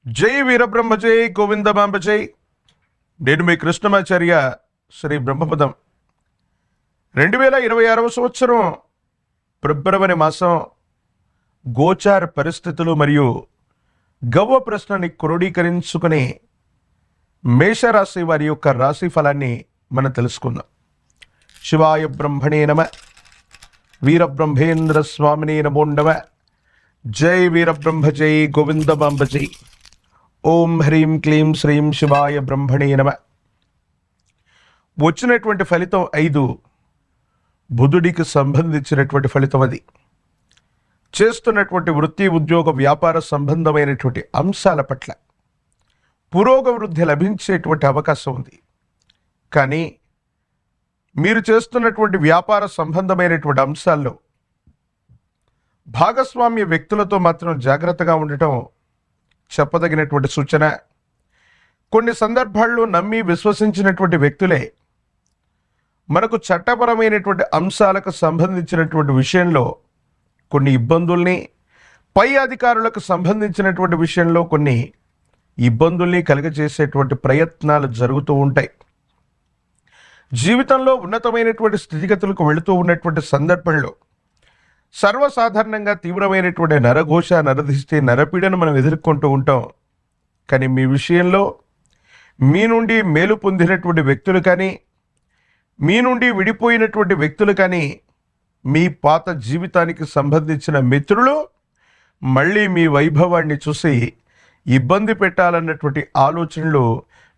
జై వీరబ్రహ్మ జై గోవిందమాంబ జై. నేను మీ కృష్ణమాచార్య శ్రీ బ్రహ్మపదం. 2026 సంవత్సరం ఫిబ్రవరి మాసం గోచార పరిస్థితులు మరియు గవ్వ ప్రశ్నని క్రోడీకరించుకుని మేషరాశి వారి యొక్క రాశి ఫలాన్ని మనం తెలుసుకుందాం. శివాయ బ్రహ్మణే నమ, వీరబ్రహ్మేంద్ర స్వామినే నమో నమ. జై వీరబ్రహ్మ జై గోవిందమాంబ జై. ఓం హ్రీం క్లీం శ్రీం శివాయ బ్రహ్మణే నమ. వచ్చినటువంటి ఫలితం 5 బుధుడికి సంబంధించినటువంటి ఫలితం. అది చేస్తున్నటువంటి వృత్తి ఉద్యోగ వ్యాపార సంబంధమైనటువంటి అంశాల పట్ల పురోగవృద్ధి లభించేటువంటి అవకాశం ఉంది. కానీ మీరు చేస్తున్నటువంటి వ్యాపార సంబంధమైనటువంటి అంశాల్లో భాగస్వామ్య వ్యక్తులతో మాత్రం జాగ్రత్తగా ఉండటం చెప్పదగినటువంటి సూచన. కొన్ని సందర్భాల్లో నమ్మి విశ్వసించినటువంటి వ్యక్తులే మనకు చట్టపరమైనటువంటి అంశాలకు సంబంధించినటువంటి విషయంలో కొన్ని ఇబ్బందుల్ని, పై అధికారులకు సంబంధించినటువంటి విషయంలో కొన్ని ఇబ్బందుల్ని కలుగజేసేటువంటి ప్రయత్నాలు జరుగుతూ ఉంటాయి. జీవితంలో ఉన్నతమైనటువంటి స్థితిగతులకు వెళుతూ ఉన్నటువంటి సందర్భంలో సర్వసాధారణంగా తీవ్రమైనటువంటి నరఘోష, నరదిష్టి, నరపీడను మనం ఎదుర్కొంటూ ఉంటాం. కానీ మీ విషయంలో మీ నుండి మేలు పొందినటువంటి వ్యక్తులు కానీ, మీ నుండి విడిపోయినటువంటి వ్యక్తులు కానీ, మీ పాత జీవితానికి సంబంధించిన మిత్రులు మళ్ళీ మీ వైభవాన్ని చూసి ఇబ్బంది పెట్టాలన్నటువంటి ఆలోచనలు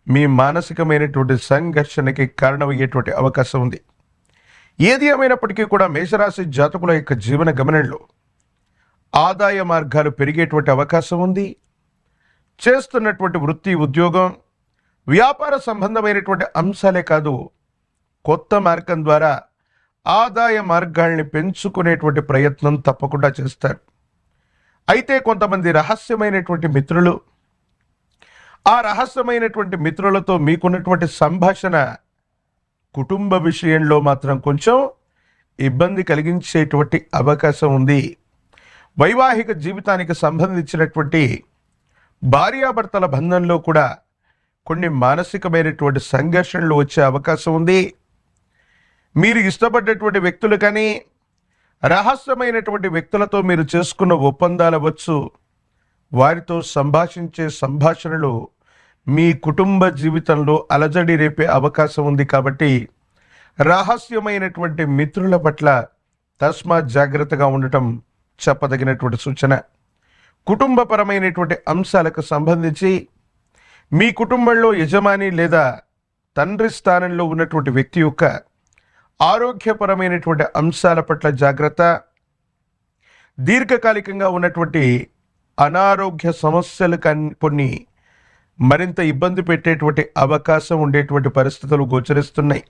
మీ మానసికమైనటువంటి సంఘర్షణకి కారణమయ్యేటువంటి అవకాశం ఉంది. ఏది ఏమైనప్పటికీ కూడా మేషరాశి జాతకుల యొక్క జీవన గమనంలో ఆదాయ మార్గాలు పెరిగేటువంటి అవకాశం ఉంది. చేస్తున్నటువంటి వృత్తి ఉద్యోగం వ్యాపార సంబంధమైనటువంటి అంశాలే కాదు, కొత్త మార్గం ద్వారా ఆదాయ మార్గాల్ని పెంచుకునేటువంటి ప్రయత్నం తప్పకుండా చేస్తారు. అయితే కొంతమంది రహస్యమైనటువంటి మిత్రులు, ఆ రహస్యమైనటువంటి మిత్రులతో మీకున్నటువంటి సంభాషణ కుటుంబ విషయంలో మాత్రం కొంచెం ఇబ్బంది కలిగించేటువంటి అవకాశం ఉంది. వైవాహిక జీవితానికి సంబంధించినటువంటి భార్యాభర్తల బంధంలో కూడా కొన్ని మానసికమైనటువంటి సంఘర్షణలు వచ్చే అవకాశం ఉంది. మీరు ఇష్టపడ్డటువంటి వ్యక్తులు కానీ, రహస్యమైనటువంటి వ్యక్తులతో మీరు చేసుకున్న ఒప్పందాలు అవ్వచ్చు, వారితో సంభాషించే సంభాషణలు మీ కుటుంబ జీవితంలో అలజడి రేపే అవకాశం ఉంది. కాబట్టి రహస్యమైనటువంటి మిత్రుల పట్ల తస్మాత్ జాగ్రత్తగా ఉండటం చెప్పదగినటువంటి సూచన. కుటుంబపరమైనటువంటి అంశాలకు సంబంధించి మీ కుటుంబంలో యజమాని లేదా తండ్రి స్థానంలో ఉన్నటువంటి వ్యక్తి యొక్క ఆరోగ్యపరమైనటువంటి అంశాల పట్ల జాగ్రత్త. దీర్ఘకాలికంగా ఉన్నటువంటి అనారోగ్య సమస్యలు కొన్ని మరింత ఇబ్బంది పెట్టేటువంటి అవకాశం ఉండేటువంటి పరిస్థితులు గోచరిస్తున్నాయి.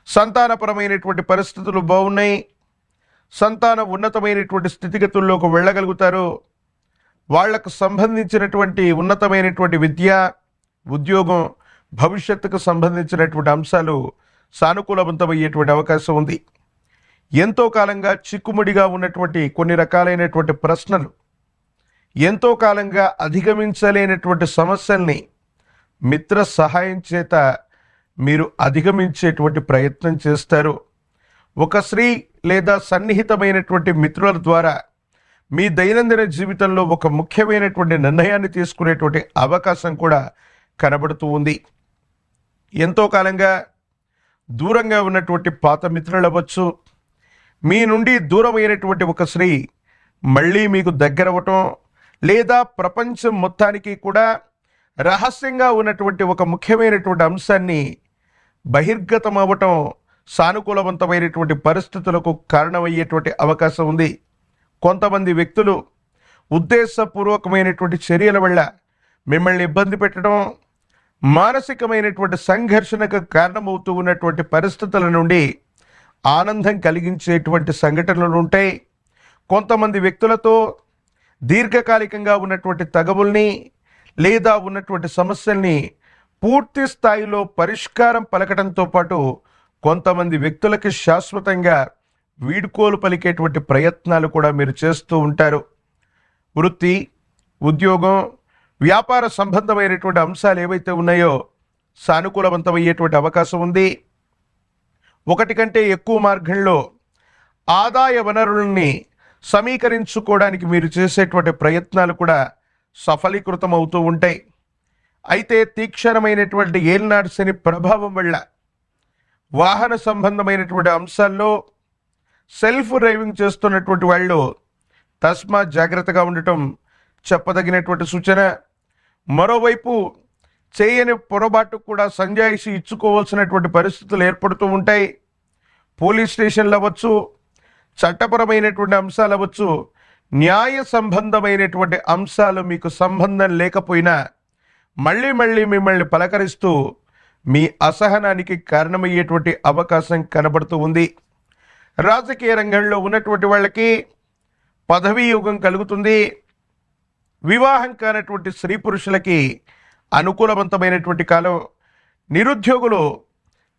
సంతానపరమైనటువంటి పరిస్థితులు బాగున్నాయి. సంతానం ఉన్నతమైనటువంటి స్థితిగతుల్లోకి వెళ్ళగలుగుతారు. వాళ్లకు సంబంధించినటువంటి ఉన్నతమైనటువంటి విద్య, ఉద్యోగం, భవిష్యత్తుకు సంబంధించినటువంటి అంశాలు సానుకూలవంతమయ్యేటువంటి అవకాశం ఉంది. ఎంతో కాలంగా చిక్కుముడిగా ఉన్నటువంటి కొన్ని రకాలైనటువంటి ప్రశ్నలు, ఎంతో కాలంగా అధిగమించలేనటువంటి సమస్యల్ని మిత్ర సహాయం చేత మీరు అధిగమించేటువంటి ప్రయత్నం చేస్తారు. ఒక స్త్రీ లేదా సన్నిహితమైనటువంటి మిత్రుల ద్వారా మీ దైనందిన జీవితంలో ఒక ముఖ్యమైనటువంటి నిర్ణయాన్ని తీసుకునేటువంటి అవకాశం కూడా కనబడుతూ ఉంది. ఎంతో కాలంగా దూరంగా ఉన్నటువంటి పాత మిత్రులు అవ్వచ్చు, మీ నుండి దూరమైనటువంటి ఒక స్త్రీ మళ్ళీ మీకు దగ్గరవటం, లేదా ప్రపంచం మొత్తానికి కూడా రహస్యంగా ఉన్నటువంటి ఒక ముఖ్యమైనటువంటి అంశాన్ని బహిర్గతం అవ్వటం సానుకూలవంతమైనటువంటి పరిస్థితులకు కారణమయ్యేటువంటి అవకాశం ఉంది. కొంతమంది వ్యక్తులు ఉద్దేశపూర్వకమైనటువంటి చర్యల వల్ల మిమ్మల్ని ఇబ్బంది పెట్టడం, మానసికమైనటువంటి సంఘర్షణకు కారణమవుతూ ఉన్నటువంటి పరిస్థితుల నుండి ఆనందం కలిగించేటువంటి సంఘటనలు ఉంటాయి. కొంతమంది వ్యక్తులతో దీర్ఘకాలికంగా ఉన్నటువంటి తగవుల్ని లేదా ఉన్నటువంటి సమస్యల్ని పూర్తి స్థాయిలో పరిష్కారం పలకడంతో పాటు కొంతమంది వ్యక్తులకి శాశ్వతంగా వీడ్కోలు పలికేటువంటి ప్రయత్నాలు కూడా మీరు చేస్తూ ఉంటారు. వృత్తి, ఉద్యోగం, వ్యాపార సంబంధమైనటువంటి అంశాలు ఏవైతే ఉన్నాయో సానుకూలవంతమయ్యేటువంటి అవకాశం ఉంది. ఒకటి కంటే ఎక్కువ మార్గంలో ఆదాయ వనరుల్ని సమీకరించుకోవడానికి మీరు చేసేటువంటి ప్రయత్నాలు కూడా సఫలీకృతం అవుతూ ఉంటాయి. అయితే తీక్షణమైనటువంటి ఏలినాటి శని ప్రభావం వల్ల వాహన సంబంధమైనటువంటి అంశాల్లో సెల్ఫ్ డ్రైవింగ్ చేస్తున్నటువంటి వాళ్ళు తస్మాత్ జాగ్రత్తగా ఉండటం చెప్పదగినటువంటి సూచన. మరోవైపు చేయని పొరపాటు కూడా సంజాయిషి ఇచ్చుకోవాల్సినటువంటి పరిస్థితులు ఏర్పడుతూ ఉంటాయి. పోలీస్ స్టేషన్లు అవ్వచ్చు, చట్టపరమైనటువంటి అంశాలు అవ్వచ్చు, న్యాయ సంబంధమైనటువంటి అంశాలు మీకు సంబంధం లేకపోయినా మళ్ళీ మిమ్మల్ని పలకరిస్తూ మీ అసహనానికి కారణమయ్యేటువంటి అవకాశం కనబడుతూ ఉంది. రాజకీయ రంగంలో ఉన్నటువంటి వాళ్ళకి పదవీ యోగం కలుగుతుంది. వివాహం కానటువంటి స్త్రీ పురుషులకి అనుకూలవంతమైనటువంటి కాలం. నిరుద్యోగులు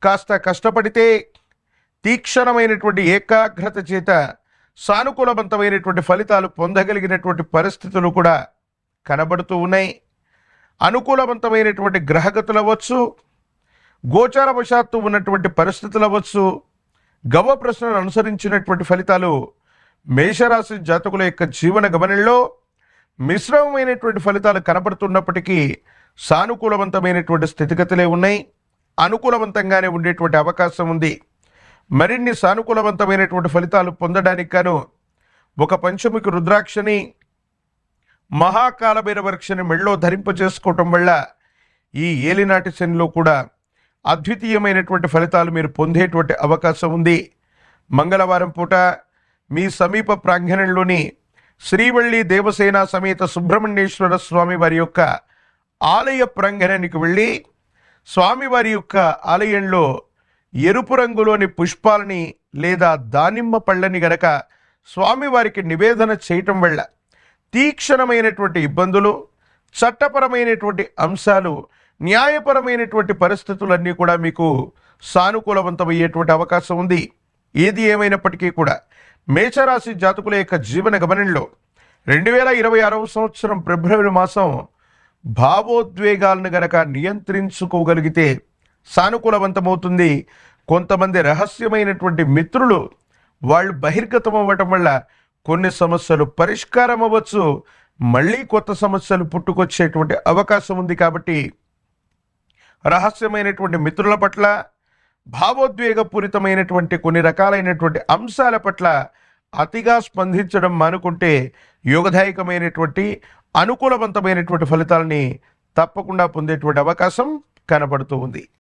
కాస్త కష్టపడితే తీక్షణమైనటువంటి ఏకాగ్రత చేత సానుకూలవంతమైనటువంటి ఫలితాలు పొందగలిగినటువంటి పరిస్థితులు కూడా కనబడుతూ ఉన్నాయి. అనుకూలవంతమైనటువంటి గ్రహగతులు అవ్వచ్చు, గోచారవశాత్తు ఉన్నటువంటి పరిస్థితులు అవ్వచ్చు, గవ ప్రశ్నను అనుసరించినటువంటి ఫలితాలు మేషరాశి జాతకుల యొక్క జీవన గమనంలో మిశ్రమమైనటువంటి ఫలితాలు కనబడుతున్నప్పటికీ సానుకూలవంతమైనటువంటి స్థితిగతులే ఉన్నాయి. అనుకూలవంతంగానే ఉండేటువంటి అవకాశం ఉంది. మరిన్ని సానుకూలవంతమైనటువంటి ఫలితాలు పొందడానికి గాను ఒక పంచముఖి రుద్రాక్షని, మహాకాలభైరవక్షని మెళ్ళో ధరింపజేసుకోవటం వల్ల ఈ ఏలినాటి శనిలో కూడా అద్వితీయమైనటువంటి ఫలితాలు మీరు పొందేటువంటి అవకాశం ఉంది. మంగళవారం పూట మీ సమీప ప్రాంగణంలోని శ్రీవల్లి దేవసేన సమేత సుబ్రహ్మణ్యేశ్వర స్వామి వారి యొక్క ఆలయ ప్రాంగణానికి వెళ్ళి స్వామివారి యొక్క ఆలయంలో ఎరుపు రంగులోని పుష్పాలని లేదా దానిమ్మ పళ్ళని గనక స్వామివారికి నివేదన చేయటం వల్ల తీక్షణమైనటువంటి ఇబ్బందులు, చట్టపరమైనటువంటి అంశాలు, న్యాయపరమైనటువంటి పరిస్థితులన్నీ కూడా మీకు సానుకూలవంతమయ్యేటువంటి అవకాశం ఉంది. ఏది ఏమైనప్పటికీ కూడా మేషరాశి జాతకుల యొక్క జీవన గమనంలో 2026 సంవత్సరం ఫిబ్రవరి మాసం భావోద్వేగాలను గనక నియంత్రించుకోగలిగితే సానుకూలవంతమవుతుంది. కొంతమంది రహస్యమైనటువంటి మిత్రులు వాళ్ళు బహిర్గతం అవ్వటం వల్ల కొన్ని సమస్యలు పరిష్కారం అవ్వచ్చు, మళ్ళీ కొత్త సమస్యలు పుట్టుకొచ్చేటువంటి అవకాశం ఉంది. కాబట్టి రహస్యమైనటువంటి మిత్రుల పట్ల, భావోద్వేగపూరితమైనటువంటి కొన్ని రకాలైనటువంటి అంశాల పట్ల అతిగా స్పందించడం మానుకుంటే యోగదాయకమైనటువంటి అనుకూలవంతమైనటువంటి ఫలితాలని తప్పకుండా పొందేటువంటి అవకాశం కనబడుతూ ఉంది.